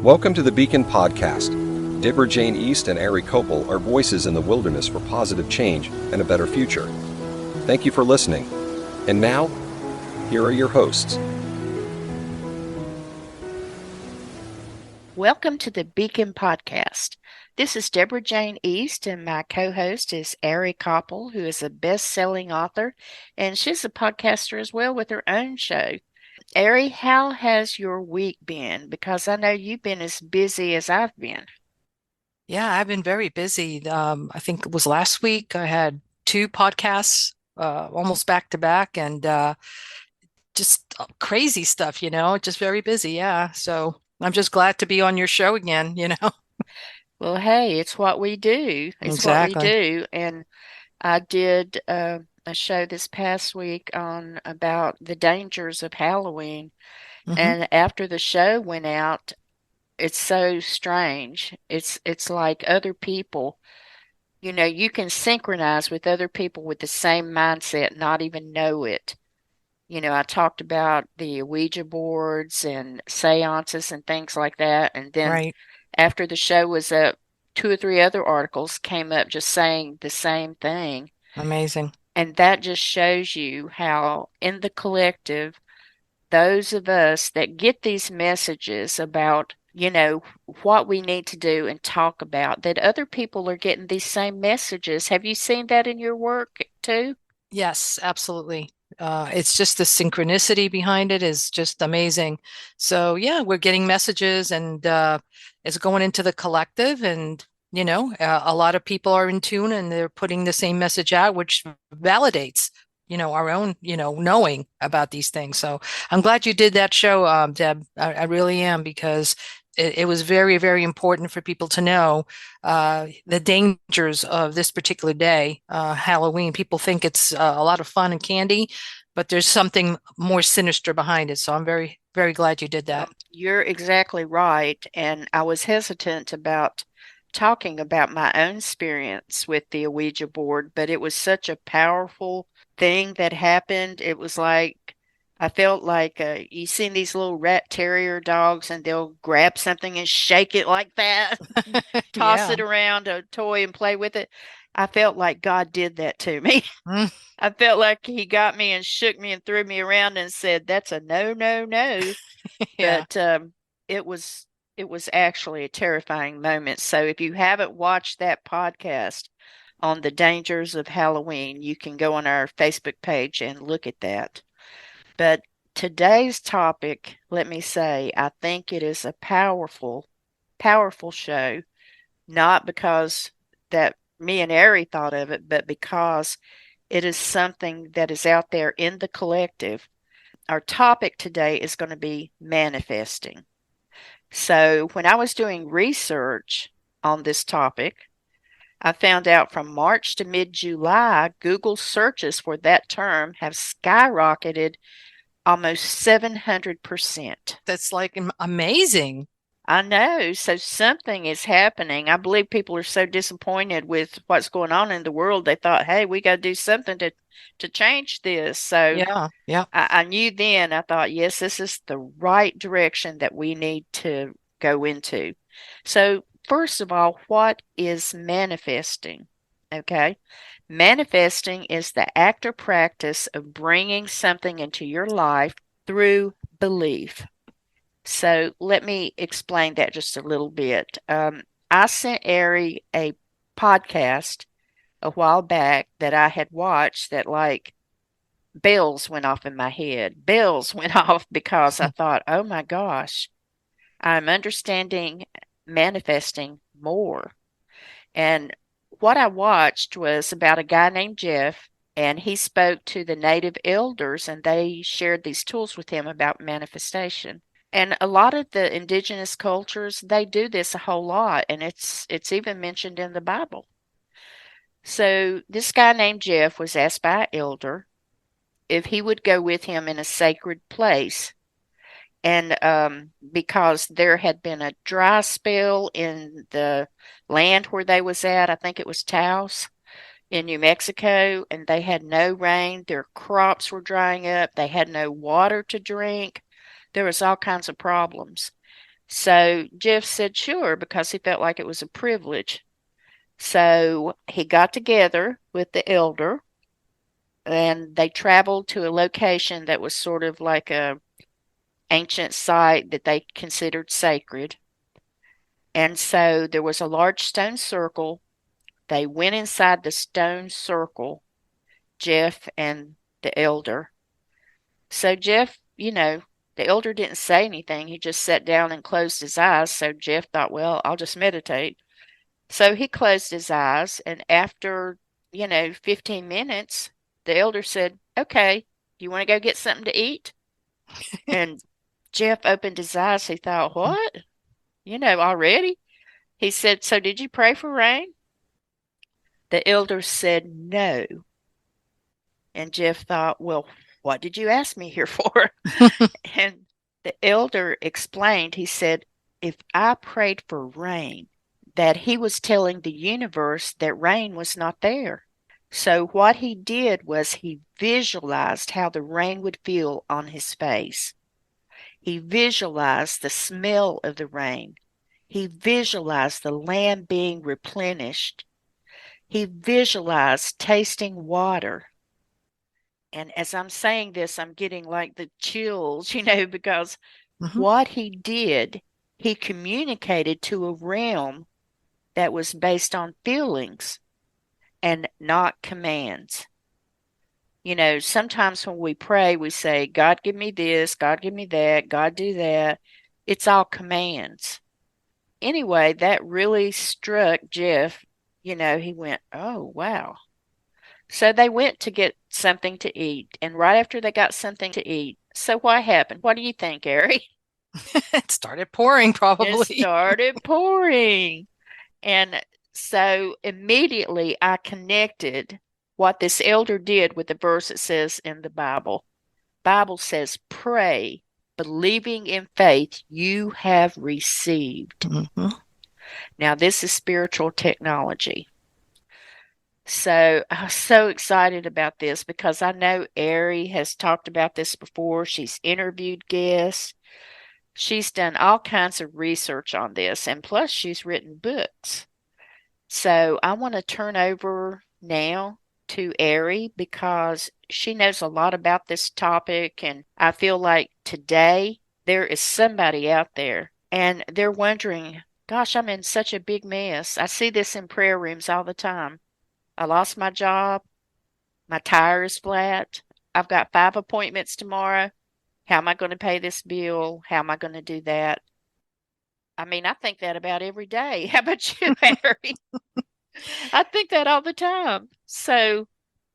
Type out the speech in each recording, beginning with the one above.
Welcome to the Beacon Podcast. Debra Jayne East and Ari Kopel are voices in the wilderness for positive change and a better future. Thank you for listening. And now, here are your hosts. Welcome to the Beacon Podcast. This is Debra Jayne East, and my co-host is Ari Kopel, who is a best-selling author, and she's a podcaster as well with her own show. Ari, how has your week been? Because I know you've been as busy as I've been. Yeah, I've been very busy. I think it was last week. I had two podcasts, almost back to back, and just crazy stuff, just very busy. Yeah. So I'm just glad to be on your show again. Well, hey, it's what we do. It's what we Exactly. do. And I did a show this past week on about the dangers of Halloween. Hmm. And after the show went out, it's so strange. It's like other people, you can synchronize with other people with the same mindset, not even know it. I talked about the Ouija boards and seances and things like that. And then Right. after the show was up, two or three other articles came up just saying the same thing. Amazing. And that just shows you how, in the collective, those of us that get these messages about, what we need to do and talk about, that other people are getting these same messages. Have you seen that in your work too? Yes, absolutely. It's just the synchronicity behind it is just amazing. So yeah, we're getting messages and it's going into the collective and a lot of people are in tune and they're putting the same message out, which validates, our own, knowing about these things. So I'm glad you did that show, Deb. I really am because it was very, very important for people to know the dangers of this particular day, Halloween. People think it's a lot of fun and candy, but there's something more sinister behind it. So I'm very, very glad you did that. You're exactly right. And I was hesitant about talking about my own experience with the Ouija board, but it was such a powerful thing that happened. It was like, I felt like you seen these little rat terrier dogs and they'll grab something and shake it like that, toss Yeah. it around a toy and play with it. I felt like God did that to me. Mm. I felt like he got me and shook me and threw me around and said, "That's a no, no, no." Yeah. But it was it was actually a terrifying moment. So if you haven't watched that podcast on the dangers of Halloween, you can go on our Facebook page and look at that. But today's topic, let me say, I think it is a powerful, powerful show, not because that me and Ari thought of it, but because it is something that is out there in the collective. Our topic today is going to be manifesting. So, when I was doing research on this topic, I found out from March to mid July, Google searches for that term have skyrocketed almost 700%. That's like amazing. I know. So something is happening. I believe people are so disappointed with what's going on in the world. They thought, hey, we got to do something to change this. So Yeah. Yeah. I knew then, I thought, yes, this is the right direction that we need to go into. So, first of all, what is manifesting? Okay. Manifesting is the act or practice of bringing something into your life through belief. So, let me explain that just a little bit. I sent Ari a podcast a while back that I had watched that, like, bells went off in my head. Bells went off because I thought, oh my gosh, I'm understanding manifesting more. And what I watched was about a guy named Jeff, and he spoke to the native elders, and they shared these tools with him about manifestation. And a lot of the indigenous cultures, they do this a whole lot, and it's even mentioned in the Bible. So this guy named Jeff was asked by an elder if he would go with him in a sacred place. And because there had been a dry spell in the land where they was at, I think it was Taos in New Mexico, and they had no rain. Their crops were drying up. They had no water to drink. There was all kinds of problems. So Jeff said sure because he felt like it was a privilege. So he got together with the elder and they traveled to a location that was sort of like a ancient site that they considered sacred. And so there was a large stone circle. They went inside the stone circle, Jeff and the elder. So Jeff, the elder didn't say anything. He just sat down and closed his eyes. So Jeff thought, well, I'll just meditate. So he closed his eyes, and after, 15 minutes, the elder said, okay, you want to go get something to eat? And Jeff opened his eyes. He thought, what? Already? He said, so did you pray for rain? The elder said, no. And Jeff thought, well, what did you ask me here for? And the elder explained, he said, if I prayed for rain, that he was telling the universe that rain was not there. So what he did was he visualized how the rain would feel on his face. He visualized the smell of the rain. He visualized the land being replenished. He visualized tasting water. And as I'm saying this, I'm getting like the chills, because Mhm. what he did, he communicated to a realm that was based on feelings and not commands. Sometimes when we pray, we say, God, give me this, God, give me that, God, do that. It's all commands. Anyway, that really struck Jeff. He went, oh, wow. So they went to get something to eat. And right after they got something to eat, so what happened? What do you think, Ari? It started pouring, It probably. started pouring. And so immediately I connected what this elder did with the verse it says in the Bible. Bible says, pray, believing in faith you have received. Mhm. Now, this is spiritual technology. So I was so excited about this because I know Ari has talked about this before. She's interviewed guests. She's done all kinds of research on this, and plus, she's written books. So I want to turn over now to Ari because she knows a lot about this topic. And I feel like today there is somebody out there and they're wondering, gosh, I'm in such a big mess. I see this in prayer rooms all the time. I lost my job. My tire is flat. I've got 5 appointments tomorrow. How am I going to pay this bill? How am I going to do that? I mean, I think that about every day. How about you, Harry? I think that all the time. So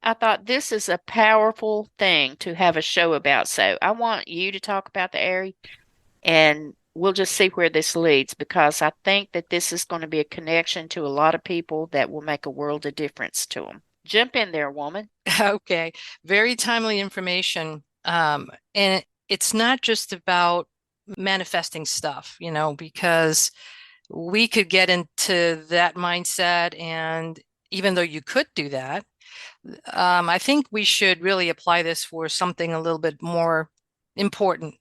I thought this is a powerful thing to have a show about. So I want you to talk about the area and we'll just see where this leads because I think that this is going to be a connection to a lot of people that will make a world of difference to them. Jump in there, woman. Okay, very timely information. And it's not just about manifesting stuff, because we could get into that mindset. And even though you could do that, I think we should really apply this for something a little bit more important,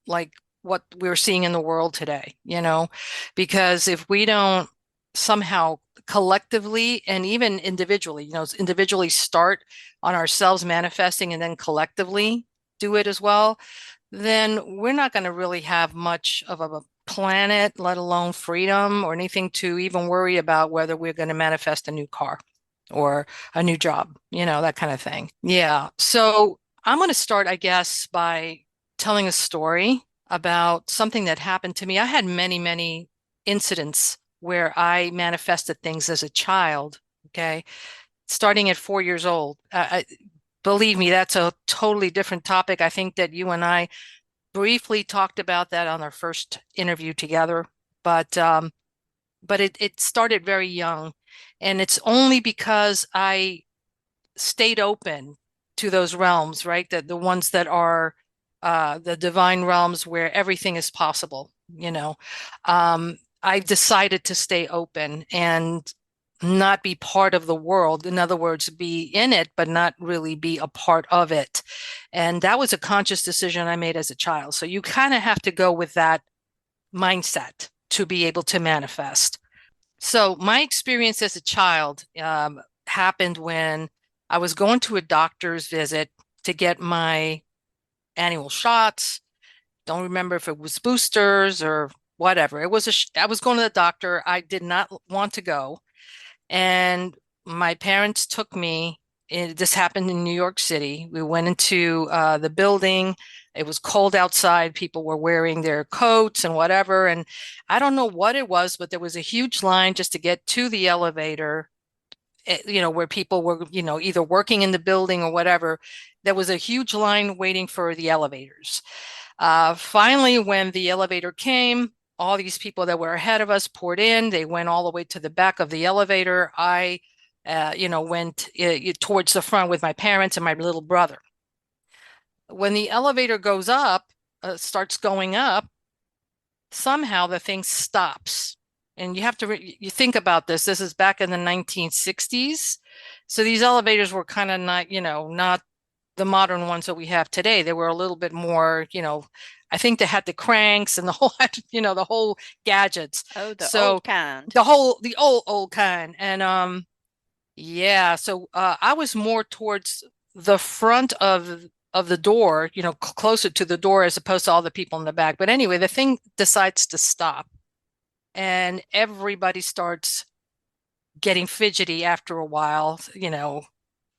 like what we're seeing in the world today, because if we don't somehow collectively and even individually, individually start on ourselves manifesting and then collectively do it as well, then we're not going to really have much of a planet, let alone freedom or anything to even worry about whether we're going to manifest a new car or a new job, that kind of thing. Yeah. So I'm going to start, I guess, by telling a story about something that happened to me. I had many, many incidents where I manifested things as a child. Okay. Starting at 4 years old. Believe me, that's a totally different topic. I think that you and I briefly talked about that on our first interview together, but it started very young, and it's only because I stayed open to those realms, right? The ones that are the divine realms where everything is possible. I decided to stay open and not be part of the world. In other words, be in it, but not really be a part of it. And that was a conscious decision I made as a child. So you kind of have to go with that mindset to be able to manifest. So my experience as a child happened when I was going to a doctor's visit to get my annual shots. Don't remember if it was boosters or whatever. I was going to the doctor. I did not want to go. And my parents took me. This happened in New York City. We went into the building. It was cold outside. People were wearing their coats and whatever. And I don't know what it was, but there was a huge line just to get to the elevator, where people were, either working in the building or whatever. There was a huge line waiting for the elevators. Finally, when the elevator came, all these people that were ahead of us poured in. They went all the way to the back of the elevator. I, went towards the front with my parents and my little brother. When the elevator goes up, starts going up, somehow the thing stops. And you have to you think about this. This is back in the 1960s. So these elevators were kind of not the modern ones that we have today. They were a little bit more, I think they had the cranks and the whole, the whole gadgets. Oh, the So old kind. the old kind. And yeah, so I was more towards the front of the door, closer to the door as opposed to all the people in the back. But anyway, the thing decides to stop and everybody starts getting fidgety after a while,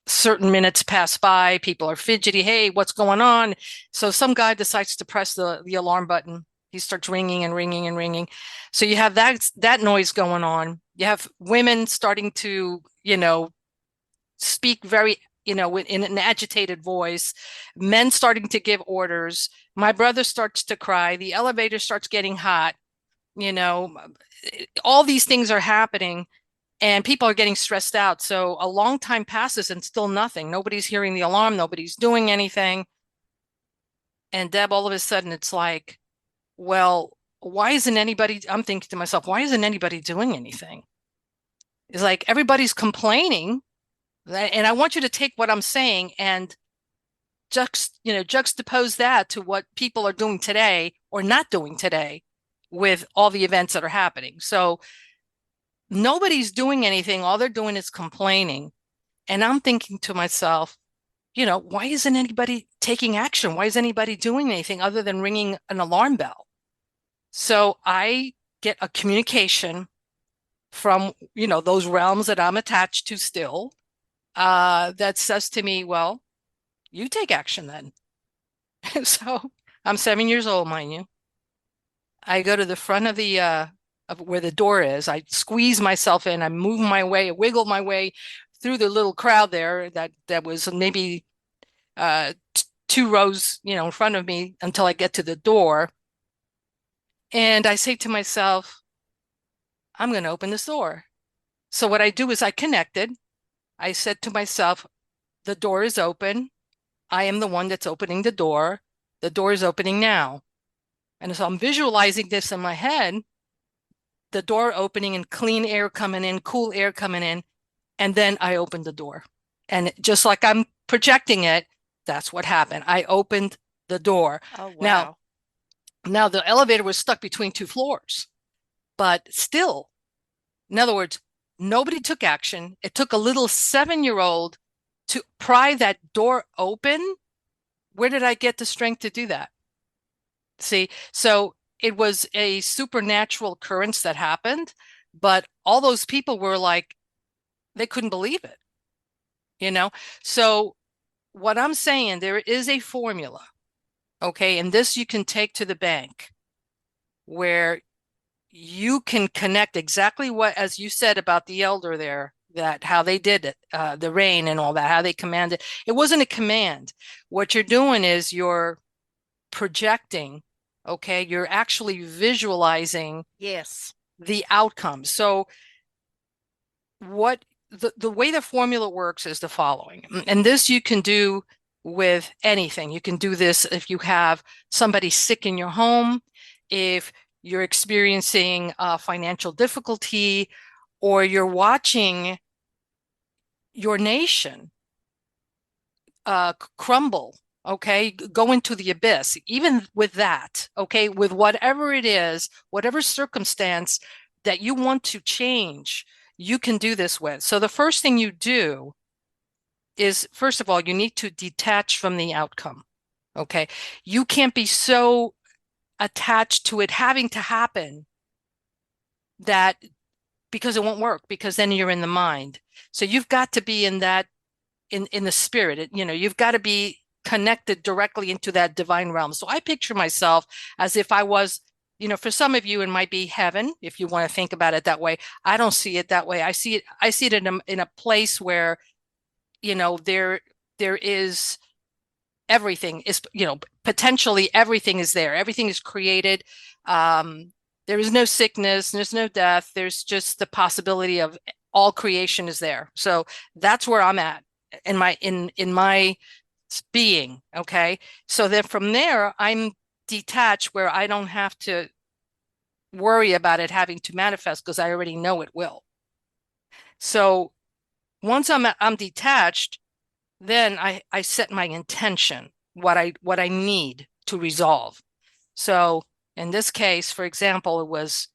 certain minutes pass by, people are fidgety. Hey, what's going on? So some guy decides to press the alarm button. He starts ringing and ringing and ringing. So you have that noise going on. You have women starting to, speak very, in an agitated voice, men starting to give orders. My brother starts to cry. The elevator starts getting hot. You know, all these things are happening and people are getting stressed out. So a long time passes and still nothing. Nobody's hearing the alarm. Nobody's doing anything. And Deb, all of a sudden, it's like, well, why isn't anybody? I'm thinking to myself, why isn't anybody doing anything? It's like everybody's complaining. And I want you to take what I'm saying and juxtapose that to what people are doing today or not doing today with all the events that are happening. So nobody's doing anything. All they're doing is complaining. And I'm thinking to myself, why isn't anybody taking action? Why is anybody doing anything other than ringing an alarm bell? So I get a communication from, those realms that I'm attached to still, that says to me, well, you take action then. So I'm 7 years old, mind you. I go to the front of the of where the door is. I squeeze myself in. I move my way, I wiggle my way through the little crowd there that was maybe 2 rows, in front of me until I get to the door. And I say to myself, I'm going to open this door. So what I do is I connected. I said to myself, the door is open. I am the one that's opening the door. The door is opening now. And so I'm visualizing this in my head, the door opening and clean air coming in, cool air coming in. And then I opened the door. And just like I'm projecting it, that's what happened. I opened the door. Oh, Now, wow. now the elevator was stuck between 2 floors, but still, in other words, nobody took action. It took a little 7-year-old to pry that door open. Where did I get the strength to do that? See, so it was a supernatural occurrence that happened, but all those people were like, they couldn't believe it, you know? So what I'm saying, there is a formula, okay? And this you can take to the bank where you can connect exactly what, as you said about the elder there, that how they did it, the rain and all that, how they commanded. It wasn't a command. What you're doing is you're projecting, okay? You're actually visualizing Yes. the outcome. So what the way the formula works is the following, and this you can do with anything. You can do this if you have somebody sick in your home, if you're experiencing financial difficulty, or you're watching your nation crumble okay, go into the abyss. Even with that, okay, with whatever it is, whatever circumstance that you want to change, you can do this with. So the first thing you do is, first of all, you need to detach from the outcome. Okay. You can't be so attached to it having to happen that because it won't work, because then you're in the mind. So you've got to be in that, in the spirit. You've got to be connected directly into that divine realm. So I picture myself as if I was, for some of you, it might be heaven, if you want to think about it that way. I don't see it that way. I see it in a place where, there is everything is, potentially everything is there. Everything is created. Um, there is no sickness, there's no death. There's just the possibility of all creation is there. So that's where I'm at in my being. Okay. So then from there, I'm detached where I don't have to worry about it having to manifest because I already know it will. So once I'm detached, then I set my intention, what I need to resolve. So in this case, for example, it was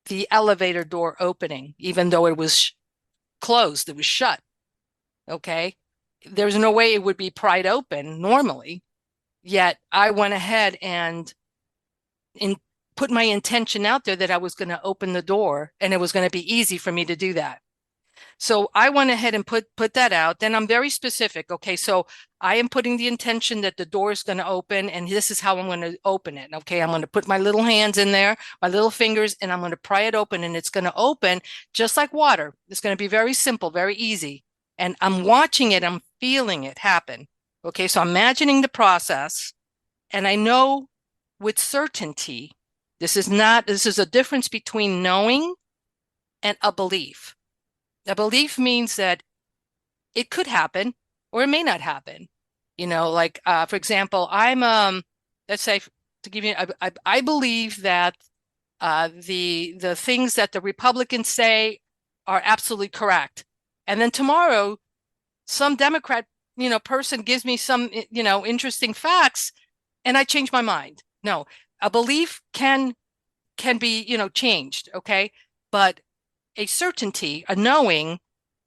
the elevator door opening, even though it was closed, it was shut. Okay. There's no way it would be pried open normally. Yet I went ahead and in, put my intention out there that I was going to open the door and it was going to be easy for me to do that. So I went ahead and put that out. Then I'm very specific. Okay, so I am putting the intention that the door is going to open, and this is how I'm going to open it. Okay, I'm going to put my little hands in there, my little fingers, and I'm going to pry it open, and it's going to open just like water. It's going to be very simple, very easy. And I'm watching it, I'm feeling it happen. Okay, so I'm imagining the process, and I know with certainty, this is a difference between knowing and a belief. A belief means that it could happen or it may not happen. Like for example, let's say to give you, I believe that the things that the Republicans say are absolutely correct, and then tomorrow some Democrat person gives me some interesting facts, and I change my mind. No, a belief can be changed, okay, but a certainty, a knowing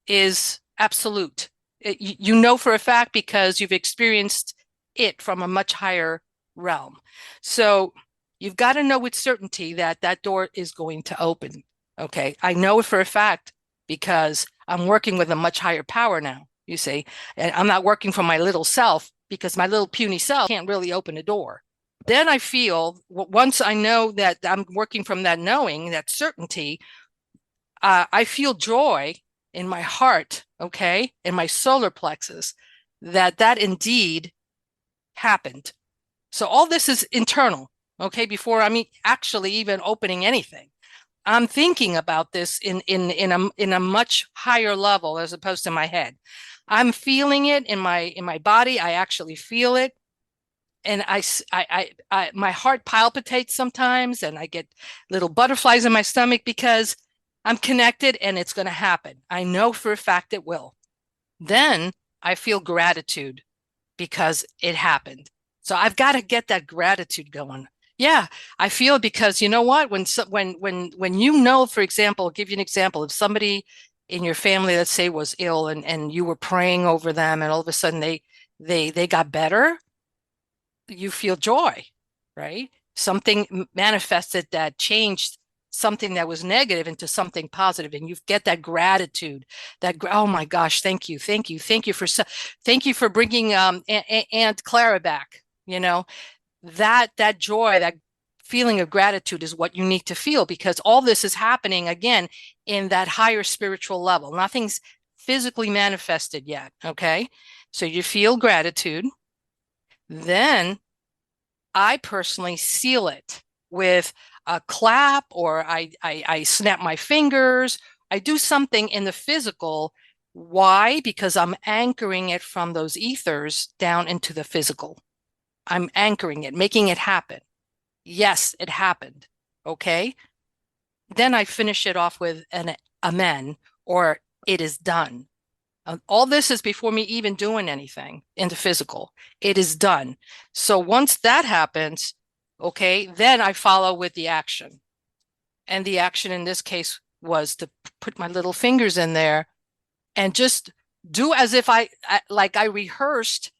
is absolute. You know for a fact because you've experienced it from a much higher realm. So you've got to know with certainty that that door is going to open. Okay. I know it for a fact because I'm working with a much higher power now, you see, and I'm not working for my little self because my little puny self can't really open a door. Then I feel once I know that I'm working from that knowing, that certainty, I feel joy in my heart, okay, in my solar plexus, that indeed happened. So all this is internal, okay, before I'm actually even opening anything. I'm thinking about this in a much higher level as opposed to my head. I'm feeling it in my body. I actually feel it, and my heart palpitates sometimes, and I get little butterflies in my stomach because I'm connected and it's going to happen. I know for a fact it will. Then I feel gratitude because it happened. So I've got to get that gratitude going. Yeah, I feel because you know what? When for example, I'll give you an example of somebody in your family, let's say, was ill, and you were praying over them, and all of a sudden they got better. You feel joy, right? Something manifested that changed something that was negative into something positive, and you get that gratitude. Oh my gosh, thank you, thank you, thank you for bringing Aunt Clara back. That joy, that feeling of gratitude is what you need to feel because all this is happening again in that higher spiritual level. Nothing's physically manifested yet. Okay, so you feel gratitude. Then I personally seal it with a clap, or I snap my fingers. I do something in the physical. Why? Because I'm anchoring it from those ethers down into the physical. I'm anchoring it, making it happen. Yes, it happened. Okay. Then I finish it off with an amen, or it is done. All this is before me even doing anything in the physical. It is done. So once that happens, okay, then I follow with the action. And the action in this case was to put my little fingers in there and just do as if I rehearsed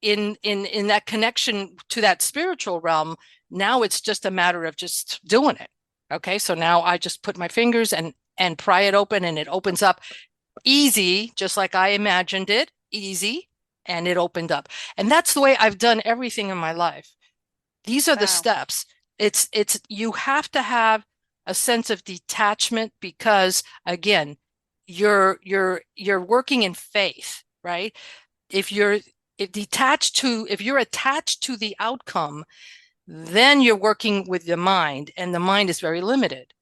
in that connection to that spiritual realm. Now it's just a matter of just doing it. Okay, so now I just put my fingers and pry it open, and it opens up easy, just like I imagined it, easy, and it opened up. And that's the way I've done everything in my life. These are the Wow. steps. It's you have to have a sense of detachment because again, you're working in faith, right? If you're if you're attached to the outcome, then you're working with the mind, and the mind is very limited.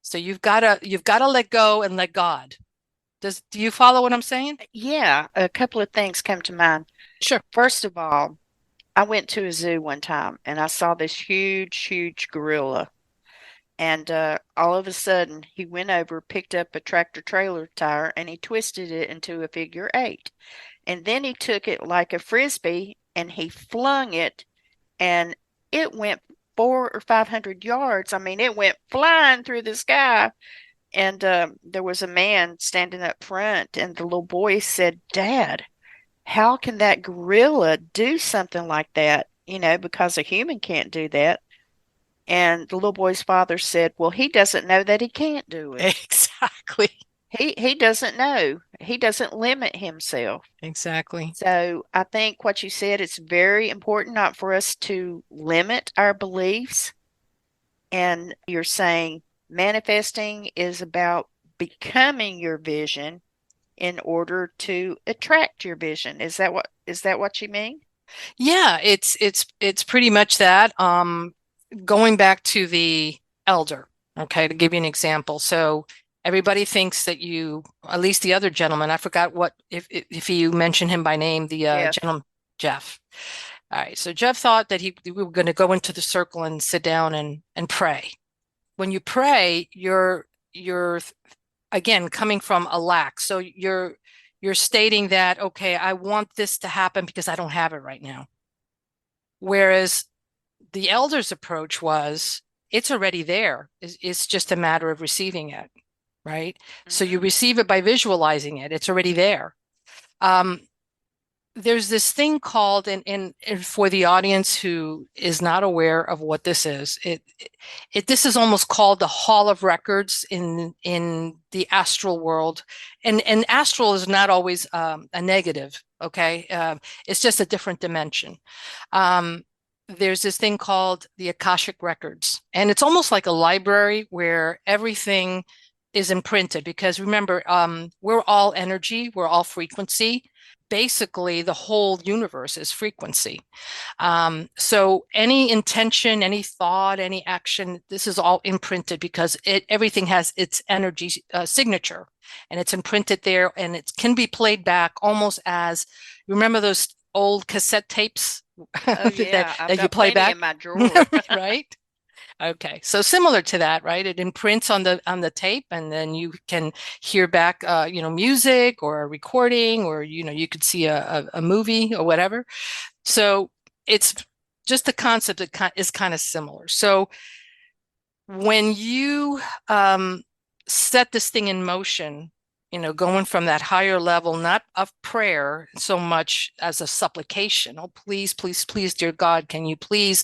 So you've got to let go and let God. Do you follow what I'm saying? Yeah, a couple of things come to mind. Sure. First of all, I went to a zoo one time and I saw this huge, huge gorilla. And all of a sudden, he went over, picked up a tractor trailer tire, and he twisted it into a figure eight. And then he took it like a frisbee and he flung it, and it went 400 or 500 yards. I mean, it went flying through the sky. And there was a man standing up front, and the little boy said, "Dad, how can that gorilla do something like that? Because a human can't do that." And the little boy's father said, "Well, he doesn't know that he can't do it. Exactly. He doesn't know. He doesn't limit himself." Exactly. So I think what you said, it's very important not for us to limit our beliefs. And you're saying manifesting is about becoming your vision in order to attract your vision. Is that what you mean? Yeah, it's pretty much that. Going back to the elder, okay, to give you an example. So everybody thinks that you, at least the other gentleman, I forgot what if you mention him by name, the Jeff. gentleman Jeff. All right, so Jeff thought that we were going to go into the circle and sit down and pray. When you pray, you're again coming from a lack. So you're stating that, okay, I want this to happen because I don't have it right now. Whereas the elder's approach was, it's already there. It's just a matter of receiving it, right? So you Hmm. receive it by visualizing it. It's already there. Um, there's this thing called, and for the audience who is not aware of what this is, this is almost called the Hall of Records in the astral world, and astral is not always a negative. Okay, it's just a different dimension. Um, there's this thing called the Akashic Records, and it's almost like a library where everything is imprinted. Because remember, we're all energy, we're all frequency. Basically, the whole universe is frequency. So any intention, any thought, any action, this is all imprinted because everything has its energy signature, and it's imprinted there, and it can be played back almost as, remember those old cassette tapes Oh that yeah, I've that you got play plenty in back, my drawer. right? Okay, so similar to that, right? It imprints on the tape, and then you can hear back, music or a recording, or you could see a movie or whatever. So it's just the concept that is kind of similar. So when you set this thing in motion, going from that higher level, not of prayer so much as a supplication. Oh, please, please, please, dear God, can you please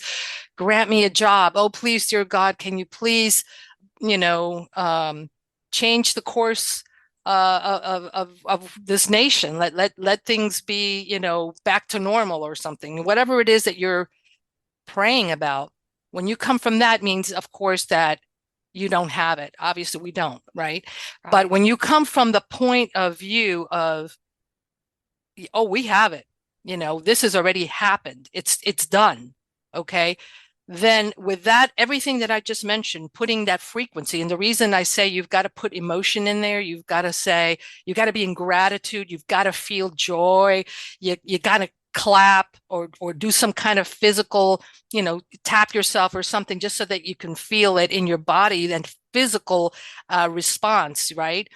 grant me a job? Oh, please, dear God, can you please, you know, um, change the course of this nation? Let things be, back to normal or something. Whatever it is that you're praying about, when you come from that, means of course that you don't have it. Obviously we don't, right? But Right. when you come from the point of view of, oh, we have it, this has already happened, it's done, okay, then with that, everything that I just mentioned, putting that frequency. And the reason I say you've got to put emotion in there, you've got to say, you got to be in gratitude, you've got to feel joy, you got to clap or do some kind of physical, tap yourself or something, just so that you can feel it in your body and physical response, right?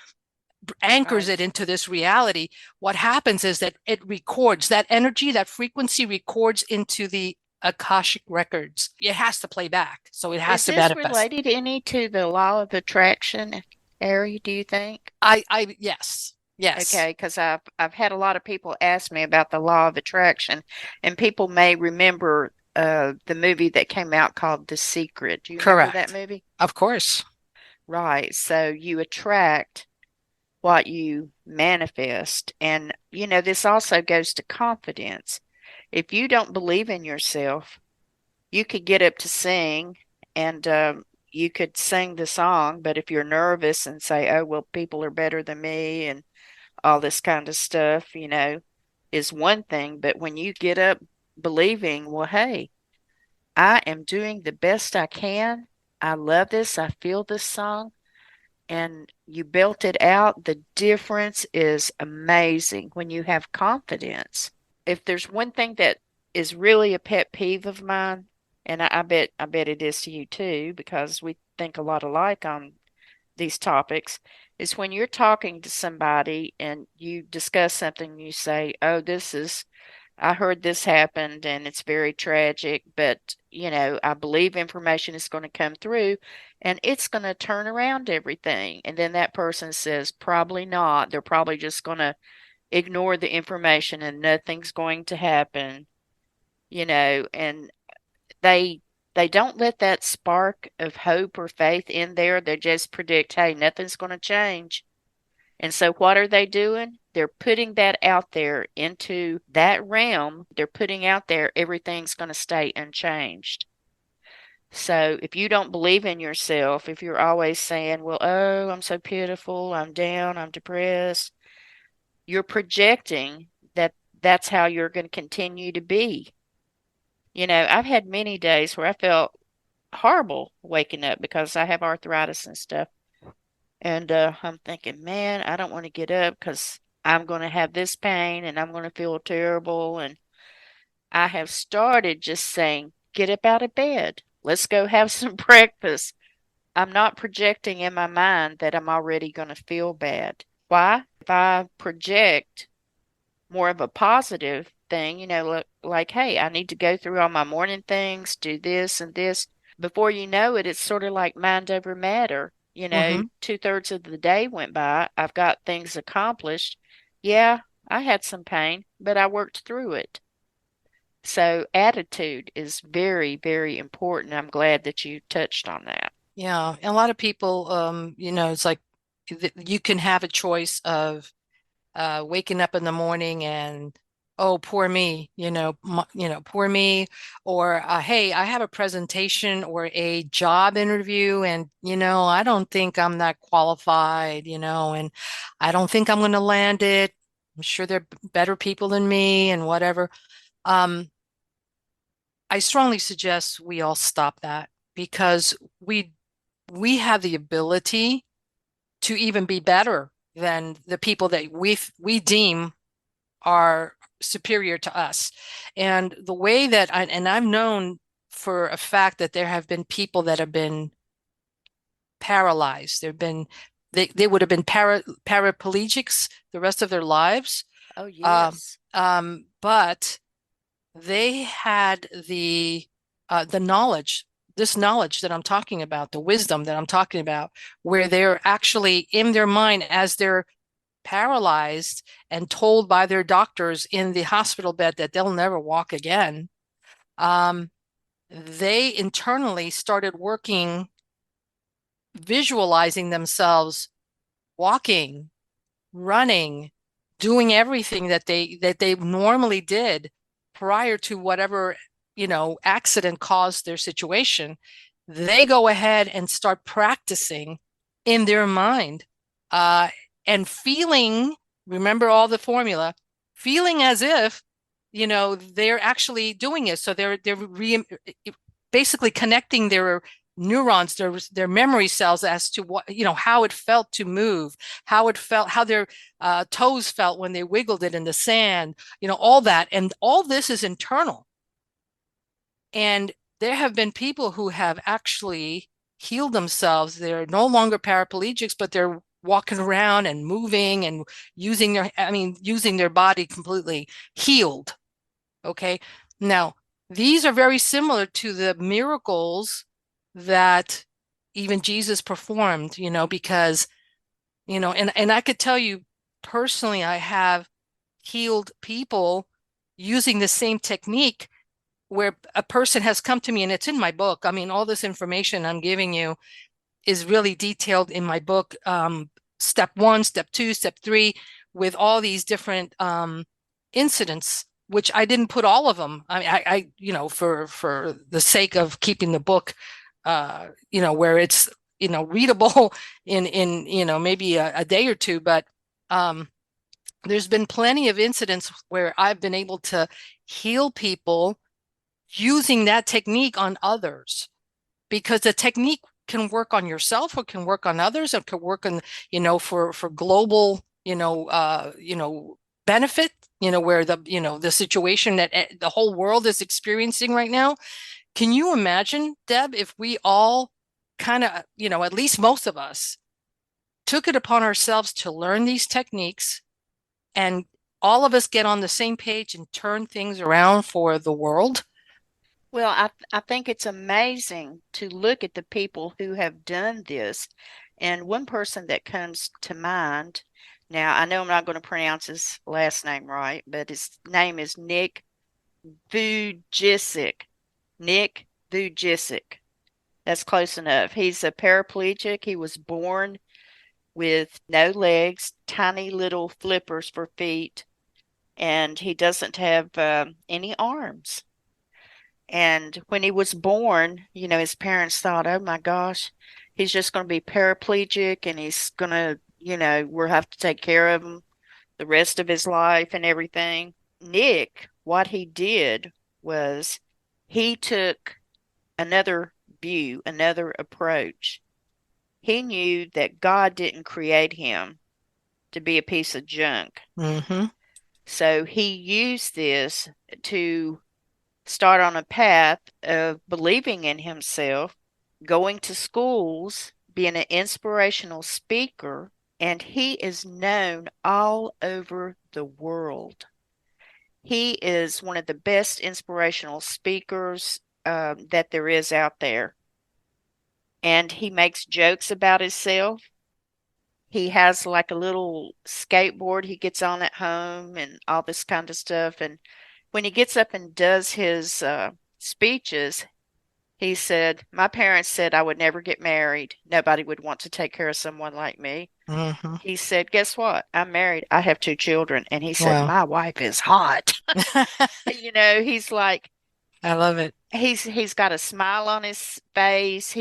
anchors it Right. into this reality, what happens is that it records that energy, that frequency records into the Akashic records. It has to play back, so it has Is to this manifest. related any to the law of attraction, Ari, do you think? Yes, yes, Okay, because I've had a lot of people ask me about the law of attraction, and people may remember the movie that came out called The Secret. Do you remember that correct. movie? Of course. Right. So you attract what you manifest. And, this also goes to confidence. If you don't believe in yourself, you could get up to sing and you could sing the song, but if you're nervous and say, oh, well, people are better than me and all this kind of stuff, is one thing. But when you get up believing, well, hey, I am doing the best I can. I love this. I feel this song. And you built it out. The difference is amazing when you have confidence. If there's one thing that is really a pet peeve of mine, and I bet it is to you too, because we think a lot alike on these topics, is when you're talking to somebody and you discuss something, you say, "Oh, I heard this happened and it's very tragic, but I believe information is going to come through and it's going to turn around everything." And then that person says, "Probably not. They're probably just going to ignore the information and nothing's going to happen." And they they don't let that spark of hope or faith in there. They just predict, "Hey, nothing's going to change." And so what are they doing? They're putting that out there into that realm. They're putting out there everything's going to stay unchanged. So if you don't believe in yourself, if you're always saying, well, oh, I'm so pitiful, I'm down, I'm depressed, you're projecting that that's how you're going to continue to be. I've had many days where I felt horrible waking up because I have arthritis and stuff. And I'm thinking, man, I don't want to get up because I'm going to have this pain and I'm going to feel terrible. And I have started just saying, get up out of bed. Let's go have some breakfast. I'm not projecting in my mind that I'm already going to feel bad. Why? If I project more of a positive thing, like, hey, I need to go through all my morning things, do this and this. Before you know it, it's sort of like mind over matter. Mm-hmm. 2/3 of the day went by. I've got things accomplished. Yeah, I had some pain, but I worked through it. So attitude is very, very important. I'm glad that you touched on that. Yeah, and a lot of people, it's like you can have a choice of waking up in the morning and, oh, poor me, poor me, or hey, I have a presentation or a job interview, and I don't think I'm that qualified, and I don't think I'm going to land it. I'm sure there are better people than me, and whatever. Um, I strongly suggest we all stop that because we have the ability to even be better than the people that we deem are superior to us. And the way that I've known for a fact that there have been people that have been paralyzed. They would have been paraplegics the rest of their lives. Oh, Um, yes. but they had the knowledge, this knowledge that I'm talking about, the wisdom that I'm talking about, where they're actually in their mind as they're paralyzed and told by their doctors in the hospital bed that they'll never walk again. Um, they internally started working, visualizing themselves walking, running, doing everything that they normally did prior to whatever, accident caused their situation. They go ahead and start practicing in their mind, uh, and feeling, remember all the formula, feeling as if, they're actually doing it. So they're basically connecting their neurons, their memory cells as to what, how it felt to move, how it felt, how their toes felt when they wiggled it in the sand, all that. And all this is internal. And there have been people who have actually healed themselves. They're no longer paraplegics, but they're walking around and moving and using their body completely healed. Okay. Now, these are very similar to the miracles that even Jesus performed, because, and I could tell you personally, I have healed people using the same technique where a person has come to me, and it's in my book. I mean, all this information I'm giving you is really detailed in my book. Step 1, step 2, step 3, with all these different incidents, which I didn't put all of them. I mean, for the sake of keeping the book, where it's, readable in maybe a day or two. But there's been plenty of incidents where I've been able to heal people using that technique on others, because the technique can work on yourself or can work on others, or can work on, for global, benefit, where the situation that the whole world is experiencing right now. Can you imagine, Deb, if we all kind of, at least most of us, took it upon ourselves to learn these techniques, and all of us get on the same page and turn things around for the world? Well, I think it's amazing to look at the people who have done this. And one person that comes to mind, now I know I'm not going to pronounce his last name right, but his name is Nick Vujicic. Nick Vujicic. That's close enough. He's a paraplegic. He was born with no legs, tiny little flippers for feet, and he doesn't have any arms. And when he was born, his parents thought, oh my gosh, he's just going to be paraplegic and he's going to, we'll have to take care of him the rest of his life and everything. Nick, what he did was he took another view, another approach. He knew that God didn't create him to be a piece of junk. Mm-hmm. So he used this to start on a path of believing in himself, going to schools, being an inspirational speaker, and he is known all over the world. He is one of the best inspirational speakers that there is out there. And he makes jokes about himself. He has like a little skateboard he gets on at home and all this kind of stuff. And when he gets up and does his speeches, he said, my parents said I would never get married. Nobody would want to take care of someone like me. Mm-hmm. He said, guess what? I'm married. I have 2 children. And he said, Wow. my wife is hot. He's like, I love it. he's got a smile on his face.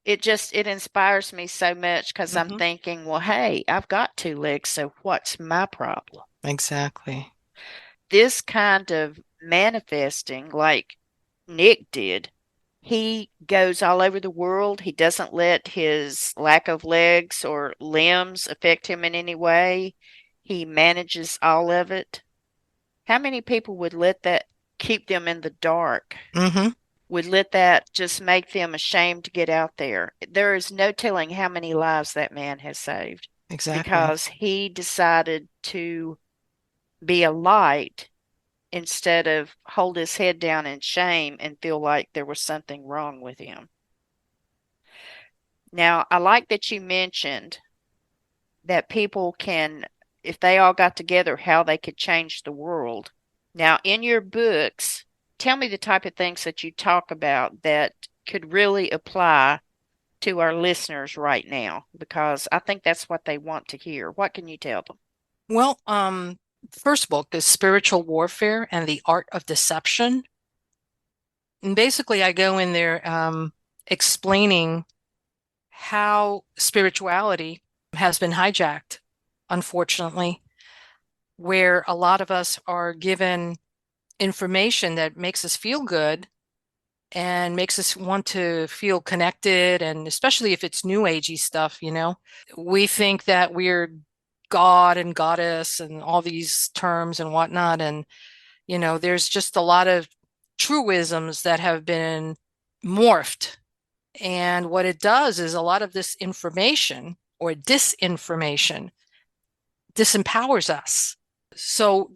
It inspires me so much because I'm Mm-hmm. thinking, well, hey, I've got 2 legs, so what's my problem? Exactly. This kind of manifesting, like Nick did, he goes all over the world. He doesn't let his lack of legs or limbs affect him in any way. He manages all of it. How many people would let that keep them in the dark? Mm-hmm. Would let that just make them ashamed to get out there? There is no telling how many lives that man has saved Exactly. because he decided to be a light instead of hold his head down in shame and feel like there was something wrong with him. Now, I like that you mentioned that people can, if they all got together, how they could change the world. Now, in your books, tell me the type of things that you talk about that could really apply to our listeners right now, because I think that's what they want to hear. What can you tell them? Well, first book is Spiritual Warfare and the Art of Deception. And basically, I go in there explaining how spirituality has been hijacked, unfortunately, where a lot of us are given information that makes us feel good and makes us want to feel connected. And especially if it's new agey stuff, we think that we're God and goddess and all these terms and whatnot. And, there's just a lot of truisms that have been morphed. And what it does is a lot of this information or disinformation disempowers us. So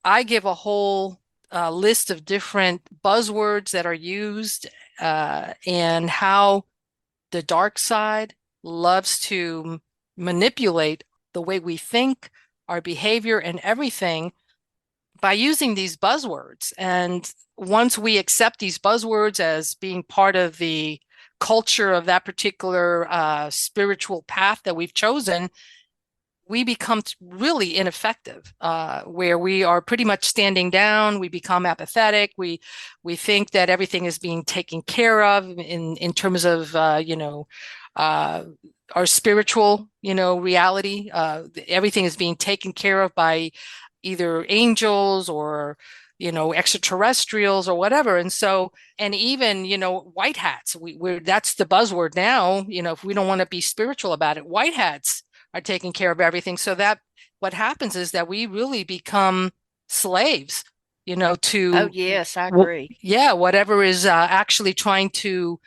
I give a whole list of different buzzwords that are used and how the dark side loves to manipulate the way we think, our behavior, and everything by using these buzzwords. And once we accept these buzzwords as being part of the culture of that particular spiritual path that we've chosen, we become really ineffective, where we are pretty much standing down. We become apathetic. We think that everything is being taken care of in terms of our spiritual reality. Everything is being taken care of by either angels or extraterrestrials or whatever. And so, and even white hats. We're that's the buzzword now. If we don't want to be spiritual about it, white hats are taking care of everything. So that what happens is that we really become slaves, Oh, to yes, I agree. whatever is actually trying to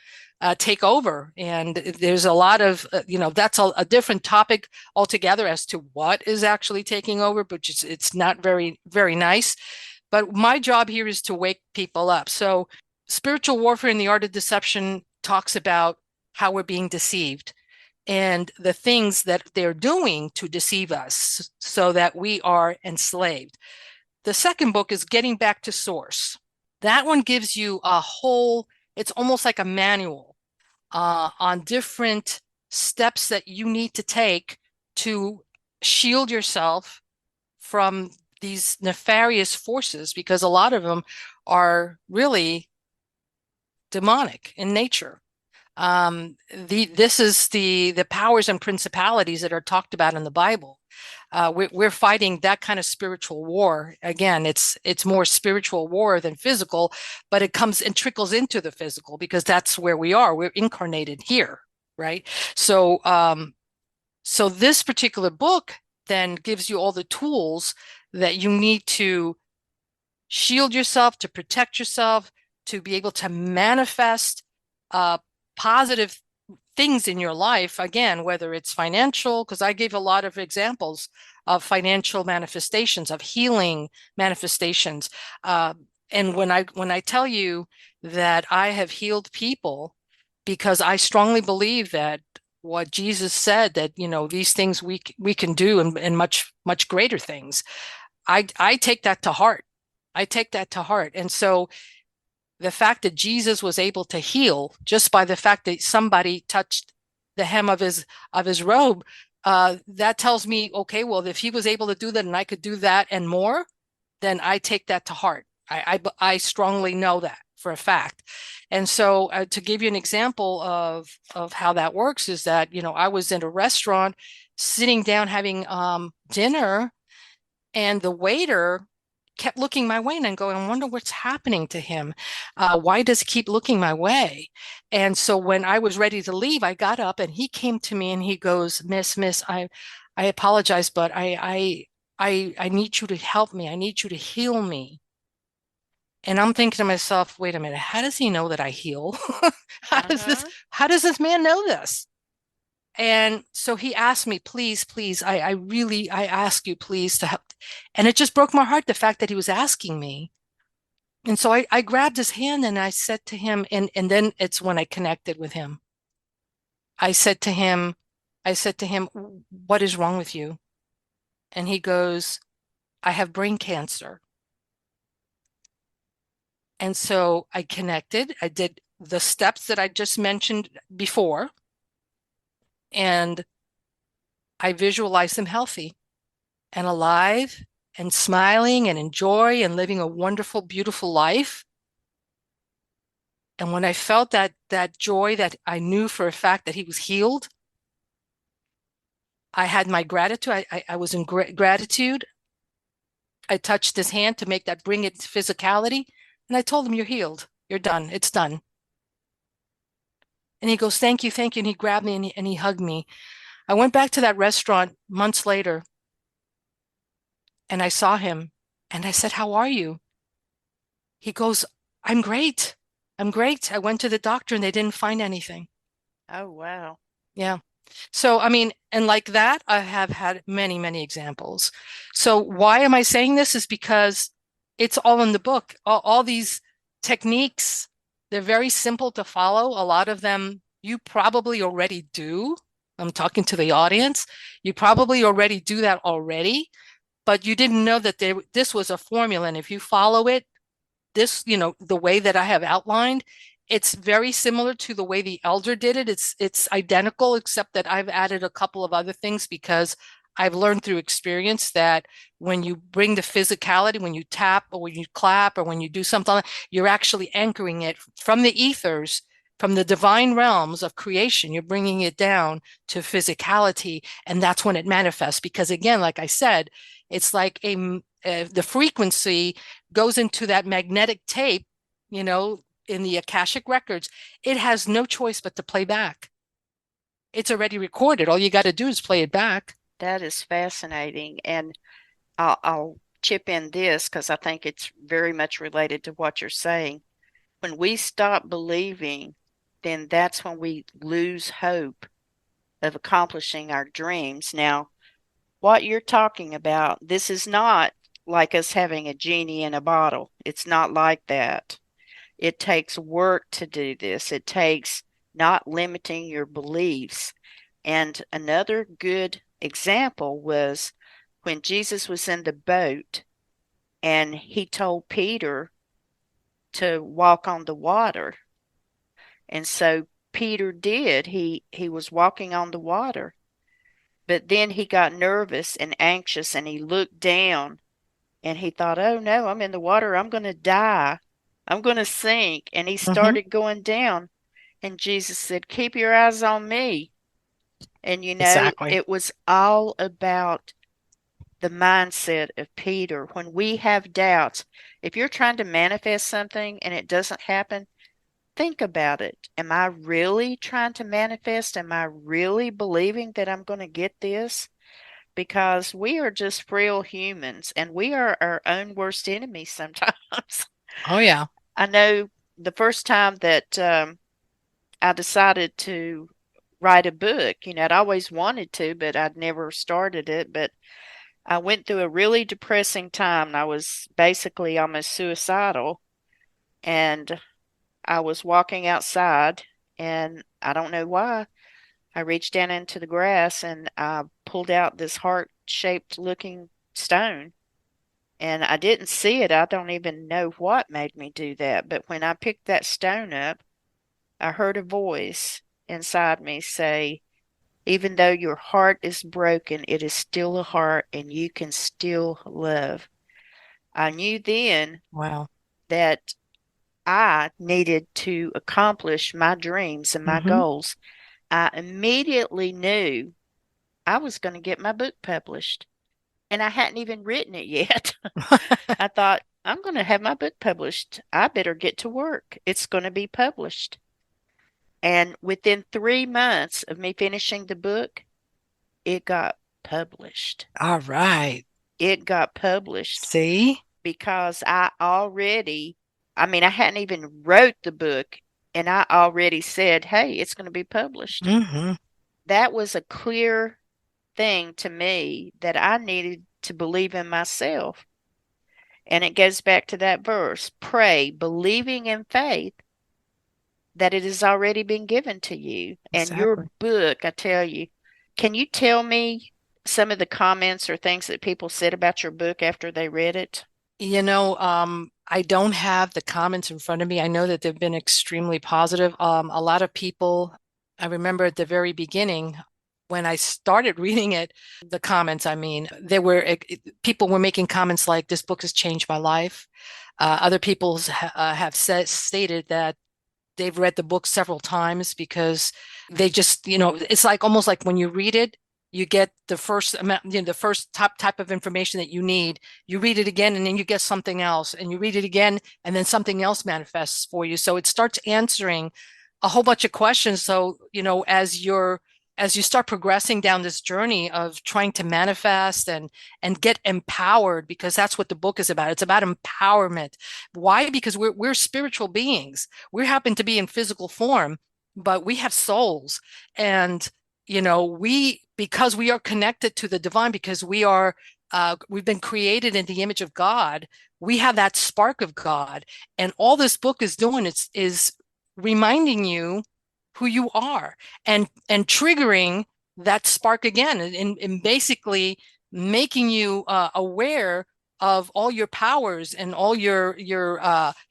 take over. And there's a lot of, that's a different topic altogether as to what is actually taking over, but it's not very, very nice. But my job here is to wake people up. So spiritual warfare and the art of deception talks about how we're being deceived and the things that they're doing to deceive us so that we are enslaved. The second book is Getting Back to Source. That one gives you it's almost like a manual on different steps that you need to take to shield yourself from these nefarious forces, because a lot of them are really demonic in nature. This is the powers and principalities that are talked about in the Bible. We're fighting that kind of spiritual war. Again, it's more spiritual war than physical, but it comes and trickles into the physical because that's where we are. We're incarnated here, right? So this particular book then gives you all the tools that you need to shield yourself, to protect yourself, to be able to manifest positive things in your life. Again, whether it's financial, because I gave a lot of examples of financial manifestations, of healing manifestations. And when I tell you that I have healed people, because I strongly believe that what Jesus said, that these things we can do, and much greater things. I take that to heart. I take that to heart. And so the fact that Jesus was able to heal just by the fact that somebody touched the hem of his robe, that tells me, okay, well, if he was able to do that and I could do that and more, then I take that to heart. I strongly know that for a fact. And so to give you an example of how that works is that, I was in a restaurant sitting down having dinner, and the waiter kept looking my way, and I'm going, I wonder what's happening to him. Why does he keep looking my way? And so when I was ready to leave, I got up and he came to me and he goes, Miss, I apologize, but I need you to help me. I need you to heal me. And I'm thinking to myself, wait a minute, how does he know that I heal? Uh-huh. How does this man know this? And so he asked me, please, please, I ask you, please, to help. And it just broke my heart, the fact that he was asking me. And so I grabbed his hand and I said to him, and then it's when I connected with him. I said to him, what is wrong with you? And he goes, I have brain cancer. And so I connected. I did the steps that I just mentioned before, and I visualized him healthy and alive and smiling and enjoy and living a wonderful, beautiful life. And when I felt that joy, that I knew for a fact that he was healed, I had my gratitude. I was in gratitude. I touched his hand to bring it to physicality. And I told him, you're healed. You're done. It's done. And he goes, thank you, thank you. And he grabbed me and he hugged me. I went back to that restaurant months later and I saw him and I said, how are you? He goes, I'm great. I'm great. I went to the doctor and they didn't find anything. Oh, wow. Yeah. So, I mean, and like that, I have had many, many examples. So, why am I saying this? Is because it's all in the book. All these techniques, they're very simple to follow. A lot of them you probably already do. I'm talking to the audience. You probably already do that already, but you didn't know that this was a formula. And if you follow it, this, the way that I have outlined, it's very similar to the way the elder did it. It's identical, except that I've added a couple of other things because I've learned through experience that when you bring the physicality, when you tap or when you clap or when you do something, you're actually anchoring it from the ethers, from the divine realms of creation. You're bringing it down to physicality, and that's when it manifests. Because again, like I said, it's like the frequency goes into that magnetic tape, in the Akashic records. It has no choice but to play back. It's already recorded. All you got to do is play it back. That is fascinating. And I'll chip in this because I think it's very much related to what you're saying. When we stop believing, then that's when we lose hope of accomplishing our dreams. Now, what you're talking about, this is not like us having a genie in a bottle. It's not like that. It takes work to do this. It takes not limiting your beliefs. And another good example was when Jesus was in the boat and he told Peter to walk on the water. And so Peter did. He was walking on the water. But then he got nervous and anxious and he looked down and he thought, "Oh no, I'm in the water. I'm going to die. I'm going to sink." And he Mm-hmm. started going down. And Jesus said, "Keep your eyes on me." And Exactly. it was all about the mindset of Peter. When we have doubts, if you're trying to manifest something and it doesn't happen, think about it. Am I really trying to manifest? Am I really believing that I'm going to get this? Because we are just frail humans and we are our own worst enemies sometimes. Oh, yeah. I know the first time that I decided to write a book, I'd always wanted to, but I'd never started it. But I went through a really depressing time. I was basically almost suicidal, and I was walking outside, and I don't know why. I reached down into the grass and I pulled out this heart-shaped looking stone. And I didn't see it. I don't even know what made me do that. But when I picked that stone up, I heard a voice inside me say, "Even though your heart is broken, it is still a heart and you can still love." I knew then Wow. that I needed to accomplish my dreams and my Mm-hmm. goals. I immediately knew I was going to get my book published, and I hadn't even written it yet. I thought, I'm going to have my book published. I better get to work. It's going to be published. And within 3 months of me finishing the book, it got published. All right. It got published See? because I mean, I hadn't even wrote the book and I already said, "Hey, it's going to be published." Mm-hmm. That was a clear thing to me that I needed to believe in myself. And it goes back to that verse, pray, believing in faith that it has already been given to you. And your Exactly. book, I tell you, can you tell me some of the comments or things that people said about your book after they read it? I don't have the comments in front of me. I know that they've been extremely positive. A lot of people, I remember at the very beginning when I started reading it, the comments, I mean, people were making comments like, "This book has changed my life." Other people have stated that they've read the book several times because they just, it's like almost like when you read it, you get the first amount, the first top type of information that you need. You read it again and then you get something else, and you read it again and then something else manifests for you. So it starts answering a whole bunch of questions. So, as you start progressing down this journey of trying to manifest and get empowered, because that's what the book is about. It's about empowerment. Why? Because we're spiritual beings. We happen to be in physical form, but we have souls. And because we are connected to the divine, because we've been created in the image of God, we have that spark of God. And all this book is doing is reminding you who you are, and triggering that spark again, and basically making you aware of all your powers and all your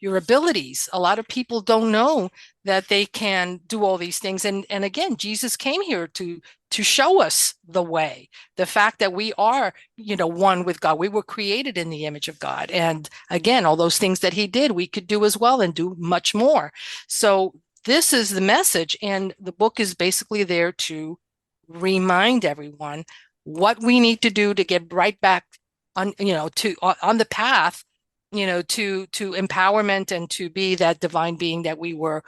abilities. A lot of people don't know that they can do all these things. And again, Jesus came here to show us the way, the fact that we are, one with God. We were created in the image of God. And again, all those things that he did, we could do as well, and do much more. So this is the message. And the book is basically there to remind everyone what we need to do to get right back on, on the path, to empowerment, and to be that divine being that we were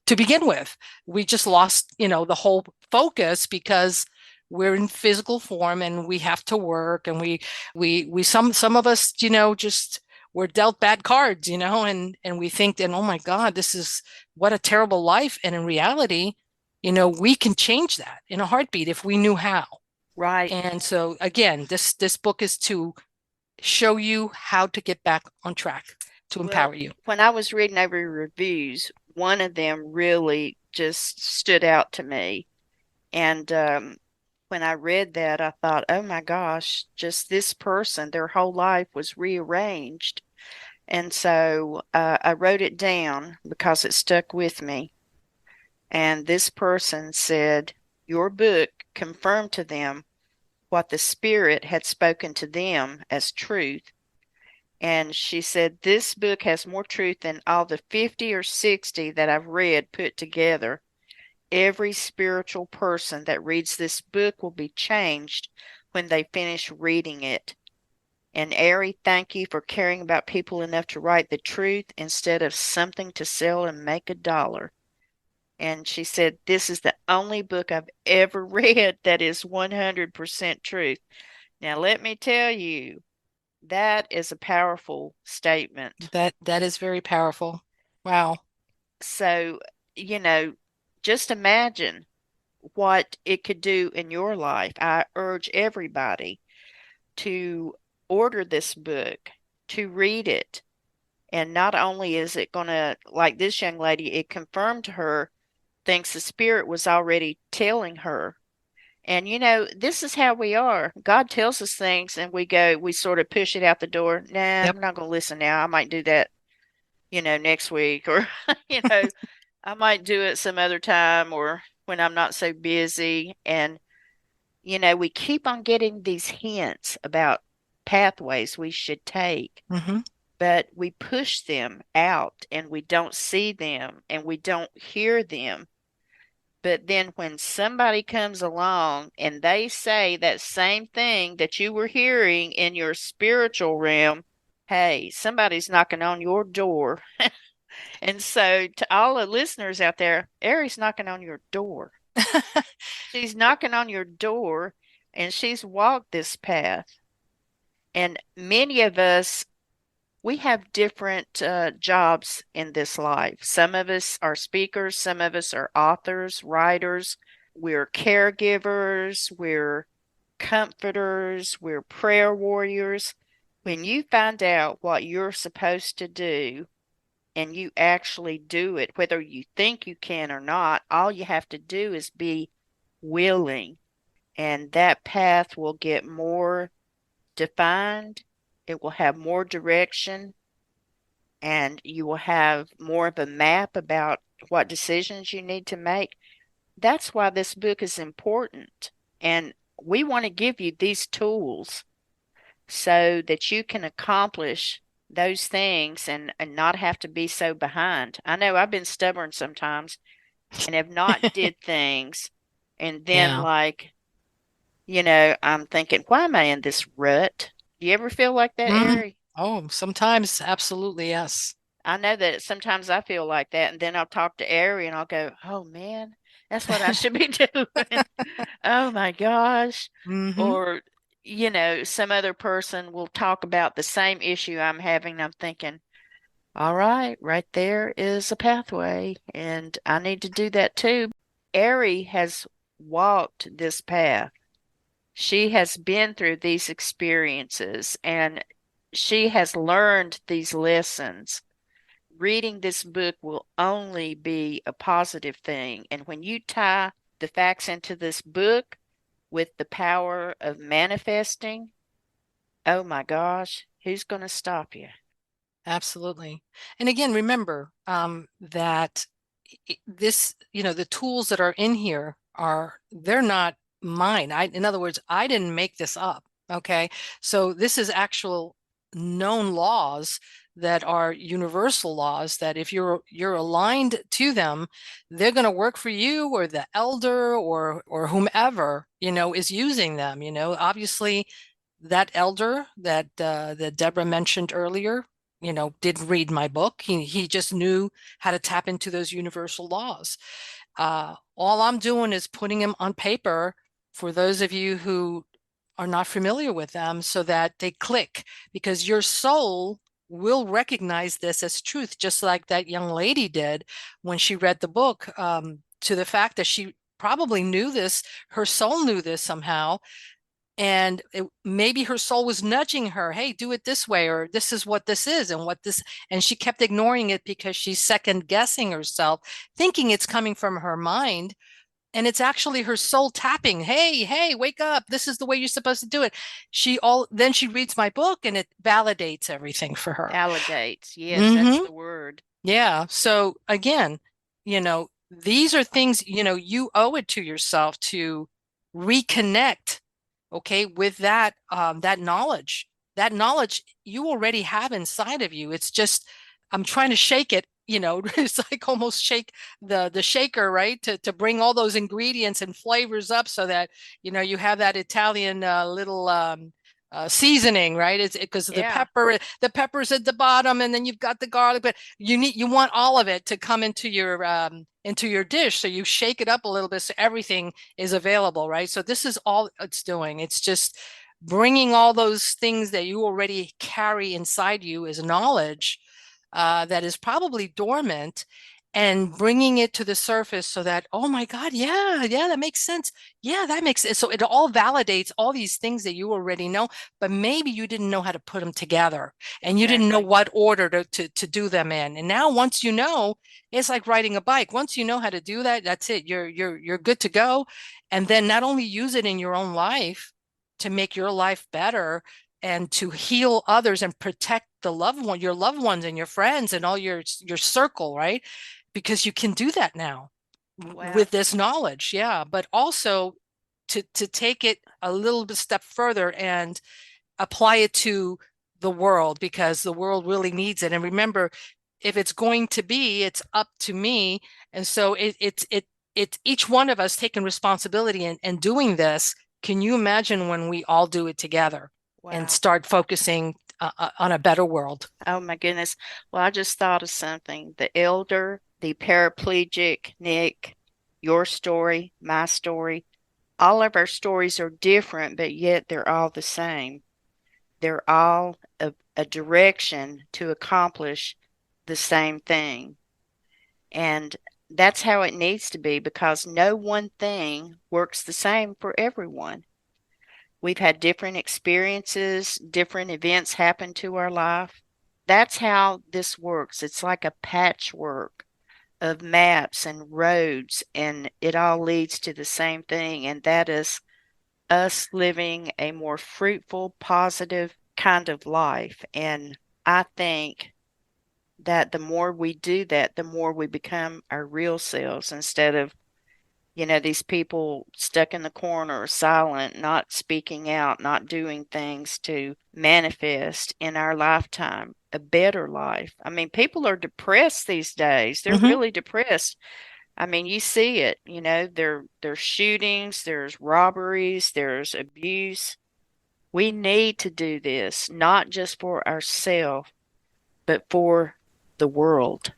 to begin with. We just lost, the whole focus, because we're in physical form and we have to work, and some of us, just we're dealt bad cards, and we think that, oh my God, this is what a terrible life. And in reality, we can change that in a heartbeat if we knew how. Right. And so again, this book is to show you how to get back on track, to Well, empower you. when I was reading over reviews, one of them really just stood out to me. And when I read that, I thought, oh my gosh, just this person, their whole life was rearranged. And so I wrote it down because it stuck with me. And this person said, your book confirmed to them what the Spirit had spoken to them as truth. And she said, this book has more truth than all the 50 or 60 that I've read put together. Every spiritual person that reads this book will be changed when they finish reading it. And Ari, thank you for caring about people enough to write the truth instead of something to sell and make a dollar. And she said, this is the only book I've ever read that is 100% truth. Now, let me tell you, that is a powerful statement. That is very powerful. Wow. So, you know, just imagine what it could do in your life. I urge everybody to order this book, to read it. And not only is it going to, like this young lady, it confirmed to her things the Spirit was already telling her. And this is how we are. God tells us things and we sort of push it out the door. Nah, Yep. I'm not going to listen now. I might do that, next week, or, I might do it some other time, or when I'm not so busy. And, we keep on getting these hints about pathways we should take, Hmm. but we push them out and we don't see them and we don't hear them. But then when somebody comes along and they say that same thing that you were hearing in your spiritual realm, hey, somebody's knocking on your door. And so, to all the listeners out there, Ari's knocking on your door. She's knocking on your door, and she's walked this path. And many of us, we have different jobs in this life. Some of us are speakers, some of us are authors, writers, we're caregivers, we're comforters, we're prayer warriors. When you find out what you're supposed to do and you actually do it, whether you think you can or not, all you have to do is be willing, and that path will get more defined. It will have more direction, and you will have more of a map about what decisions you need to make. That's why this book is important. And we want to give you these tools so that you can accomplish those things and not have to be so behind. I know I've been stubborn sometimes and have not did things, and then Yeah. I'm thinking, why am I in this rut? Do you ever feel like that, Hmm. Ari? Oh, sometimes, absolutely, yes. I know that sometimes I feel like that, and then I'll talk to Ari and I'll go, "Oh man, that's what I should be doing." Oh my gosh. Hmm. Or, some other person will talk about the same issue I'm having. I'm thinking, all right there is a pathway, and I need to do that too. Ari has walked this path. She has been through these experiences and she has learned these lessons. Reading this book will only be a positive thing. And when you tie the facts into this book with the power of manifesting, oh my gosh, who's going to stop you? Absolutely. And again, remember that this, the tools that are in here they're not mine. In other words, I didn't make this up. Okay. So this is actual known laws that are universal laws that if you're aligned to them, they're going to work for you or the elder or whomever, is using them. Obviously that elder that Debra mentioned earlier, didn't read my book. He just knew how to tap into those universal laws. All I'm doing is putting them on paper for those of you who are not familiar with them so that they click, because your soul will recognize this as truth, just like that young lady did when she read the book, to the fact that she probably knew this, her soul knew this somehow, and maybe her soul was nudging her, hey, do it this way, or this is what this is and what this, and she kept ignoring it because she's second guessing herself, thinking it's coming from her mind, and it's actually her soul tapping, hey, wake up, this is the way you're supposed to do it. Then she reads my book and it validates everything for her. Validates. Yes, that's Mm-hmm. the word. Yeah. So again, these are things, you owe it to yourself to reconnect, okay, with that knowledge. That knowledge you already have inside of you. It's just I'm trying to shake it, it's like almost shake the shaker, right? To bring all those ingredients and flavors up so that you have that Italian little seasoning, right? It's because Yeah. the pepper's at the bottom, and then you've got the garlic, but you want all of it to come into your dish. So you shake it up a little bit so everything is available, right? So this is all it's doing. It's just bringing all those things that you already carry inside you as knowledge, that is probably dormant, and bringing it to the surface so that, oh my God, yeah, that makes sense. Yeah, that makes sense. So it all validates all these things that you already know, but maybe you didn't know how to put them together and you didn't know Exactly. what order to do them in. And now once you know, it's like riding a bike. Once you know how to do that, that's it. You're good to go. And then not only use it in your own life to make your life better and to heal others and protect your loved ones and your friends and all your circle, right? Because you can do that now Wow. with this knowledge. Yeah. But also to take it a little bit step further and apply it to the world, because the world really needs it. And remember, if it's going to be, it's up to me. And so it's each one of us taking responsibility and doing this. Can you imagine when we all do it together and Wow. start focusing on a better world? Oh my goodness. Well, I just thought of something. The elder, the paraplegic, Nick, your story, my story, all of our stories are different, but yet they're all the same. They're all a direction to accomplish the same thing. And that's how it needs to be because no one thing works the same for everyone. We've had different experiences, different events happen to our life. That's how this works. It's like a patchwork of maps and roads, and it all leads to the same thing, and that is us living a more fruitful, positive kind of life. And I think that the more we do that, the more we become our real selves instead of, these people stuck in the corner, silent, not speaking out, not doing things to manifest in our lifetime a better life. I mean, people are depressed these days. They're Mm-hmm. really depressed. I mean, you see it, there's shootings, there's robberies, there's abuse. We need to do this, not just for ourselves, but for the world.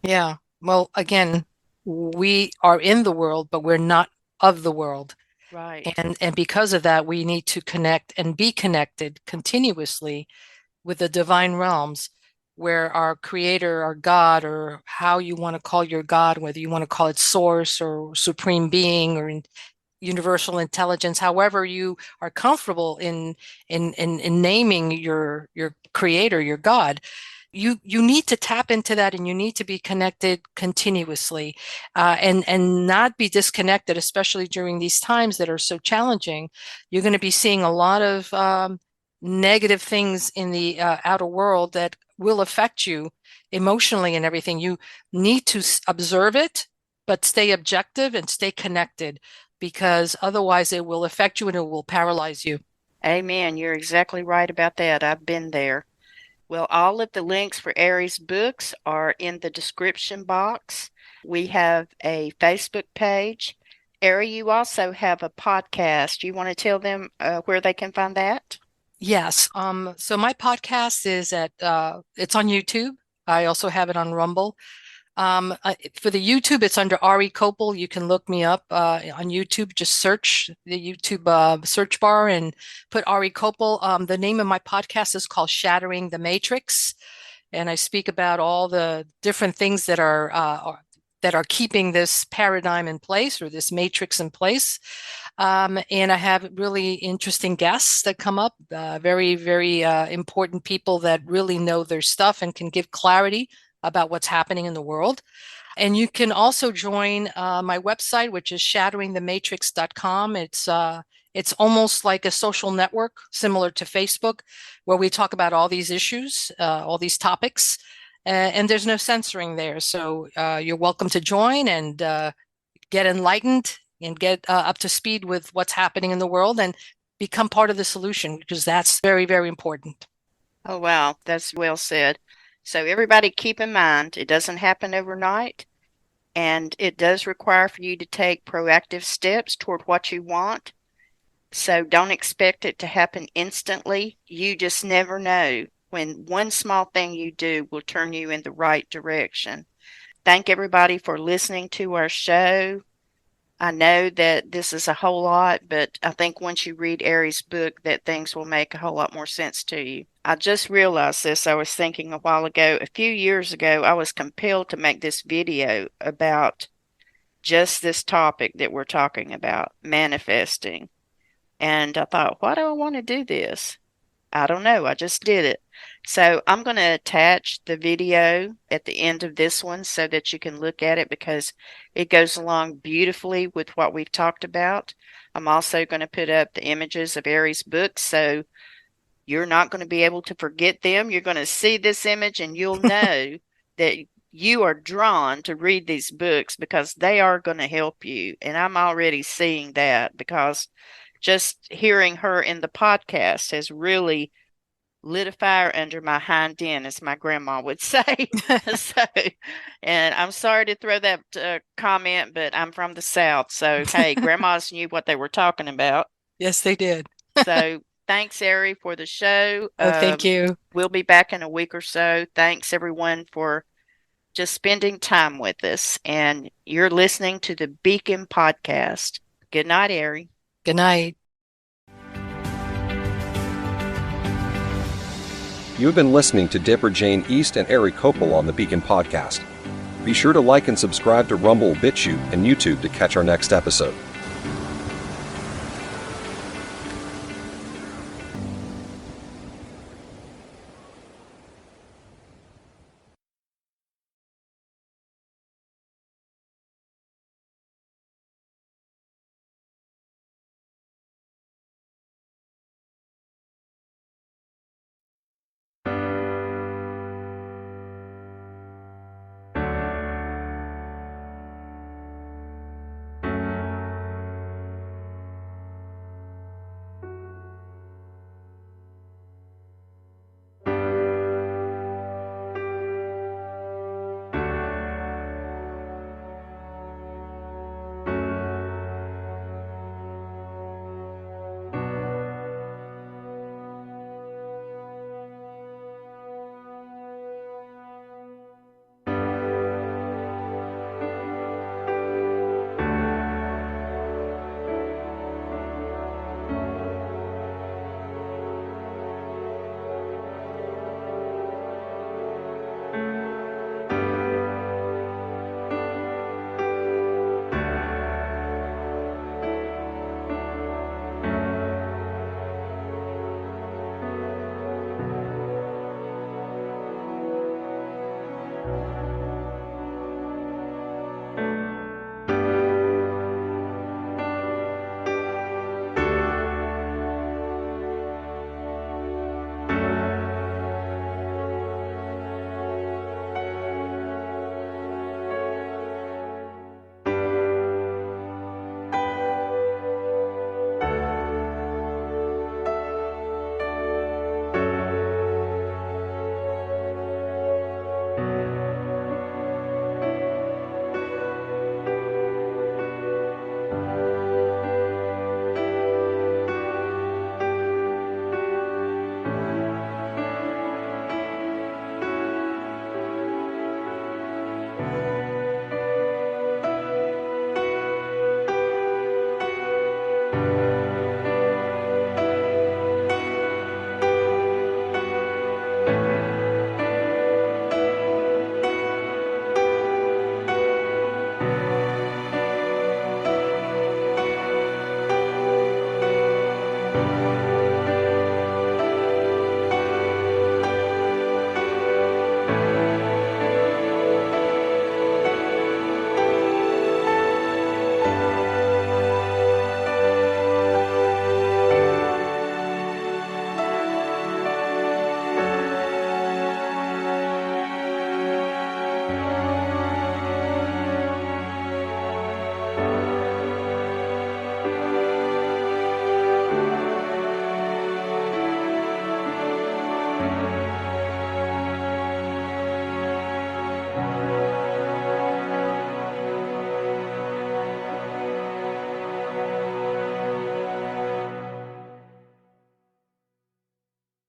Yeah. Well, again, we are in the world, but we're not of the world. Right. And because of that, we need to connect and be connected continuously with the divine realms, where our creator, our God, or how you want to call your God, whether you want to call it source or supreme being or universal intelligence, however you are comfortable in naming your creator, your God. You need to tap into that, and you need to be connected continuously, and not be disconnected, especially during these times that are so challenging. You're going to be seeing a lot of negative things in the outer world that will affect you emotionally and everything. You need to observe it, but stay objective and stay connected, because otherwise it will affect you and it will paralyze you. Amen. You're exactly right about that. I've been there. Well, all of the links for Aries' books are in the description box. We have a Facebook page. Ari, you also have a podcast. You want to tell them where they can find that? Yes. So my podcast is it's on YouTube. I also have it on Rumble. For the YouTube, it's under Ari Kopel. You can look me up on YouTube. Just search the YouTube search bar and put Ari Kopel. The name of my podcast is called Shattering the Matrix, and I speak about all the different things that are keeping this paradigm in place, or this matrix in place. And I have really interesting guests that come up, very, very important people that really know their stuff and can give clarity about what's happening in the world. And you can also join my website, which is shatteringthematrix.com. It's almost like a social network similar to Facebook, where we talk about all these issues, all these topics, and there's no censoring there. So you're welcome to join and get enlightened and get up to speed with what's happening in the world and become part of the solution, because that's very, very important. Oh, wow. That's well said. So, everybody keep in mind, it doesn't happen overnight, and it does require for you to take proactive steps toward what you want. So, don't expect it to happen instantly. You just never know when one small thing you do will turn you in the right direction. Thank everybody for listening to our show. I know that this is a whole lot, but I think once you read Aries' book, that things will make a whole lot more sense to you. I just realized this. I was thinking a while ago, a few years ago, I was compelled to make this video about just this topic that we're talking about, manifesting. And I thought, why do I want to do this? I don't know. I just did it. So I'm going to attach the video at the end of this one so that you can look at it, because it goes along beautifully with what we've talked about. I'm also going to put up the images of Aries' books, so you're not going to be able to forget them. You're going to see this image and you'll know that you are drawn to read these books because they are going to help you. And I'm already seeing that, because just hearing her in the podcast has really lit a fire under my hind end, as my grandma would say. So, and I'm sorry to throw that comment, but I'm from the South. So, hey, grandmas knew what they were talking about. Yes, they did. So, thanks, Ari, for the show. Oh, thank you. We'll be back in a week or so. Thanks, everyone, for just spending time with us. And you're listening to the Beacon Podcast. Good night, Ari. Good night. You have been listening to Debra Jayne East and Ari Kopel on the Beacon Podcast. Be sure to like and subscribe to Rumble, BitChute, and YouTube to catch our next episode.